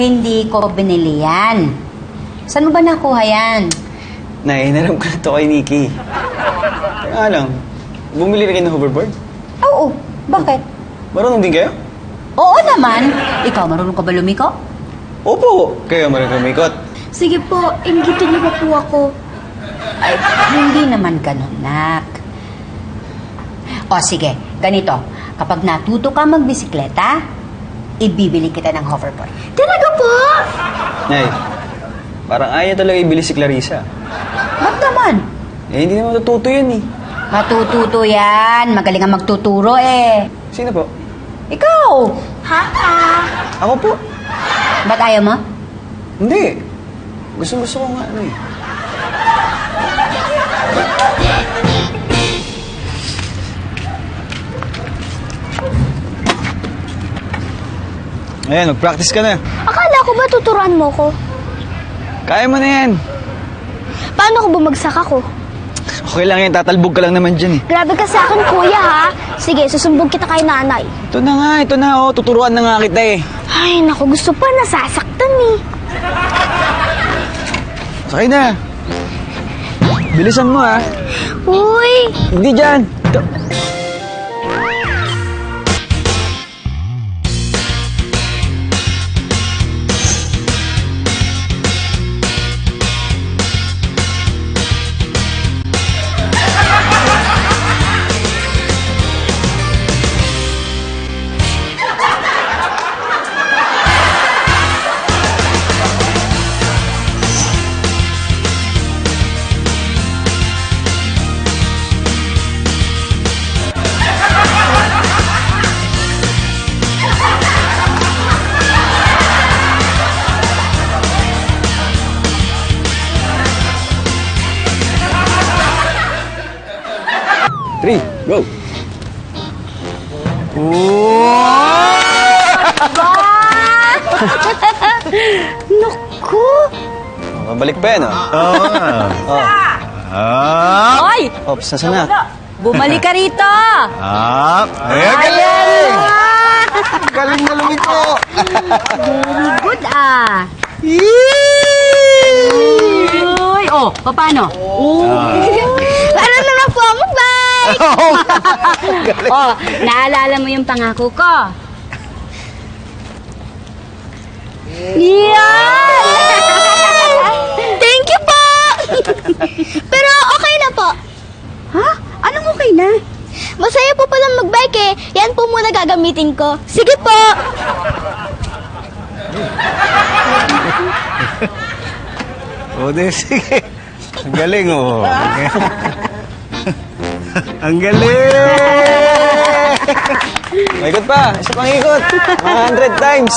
Hindi ko binili yan. Saan mo ba nakuha yan? Nay, hinaram ko na to kay Nikki. Kaya lang, bumili rin kayo ng hoverboard? Oo, bakit? Marunong din kayo? Oo naman. Ikaw, marunong ka ba lumiko? Opo, kayo marunong lumikot. Sige po, inggitin niyo ba po ako? Ay, hindi naman ganun, nak. O sige, ganito. Kapag natuto ka magbisikleta, ibibili kita ng hoverboard. Talaga po? Nay, parang ayaw talaga ibili si Clarissa. Ba't naman? Eh, hindi naman matututo yun eh. Matututo yan. Magaling ang magtuturo eh. Sino po? Ikaw. Ako po. Ba't ayaw mo? Hindi. Gusto ko nga ano eh. Ayan, mag-practice ka na. Akala ko ba tuturuan mo ko? Kaya mo na yan. Paano ko bumagsak ako? Okay lang yan, tatalbog ka lang naman dyan eh. Grabe ka sa akin, kuya, ha? Sige, susumbog kita kay nanay. Ito na oh. Tuturuan na nga kita eh. Ay, naku, gusto pa, nasasaktan eh. Sakay na. Bilisan mo ha. Uy! Hindi dyan. Three, go! Naku! Mabalik pa yan, oh. Hoy! Ops, nasa na? Bumalik ka rito! Ayan, galing! Galing na lumiko! Very good ah! Uy! Oh, paano? Para naman po ang bike! Oh, naalala mo yung pangako ko? Yan! Thank you po! Pero okay na po. Ha? Anong okay na? Masaya po palang magbike eh. Yan po muna gagamitin ko. Sige po! O, sige. Ang galing, oh. Ang galing! Maikot pa. Isa pang ikot. 100 times.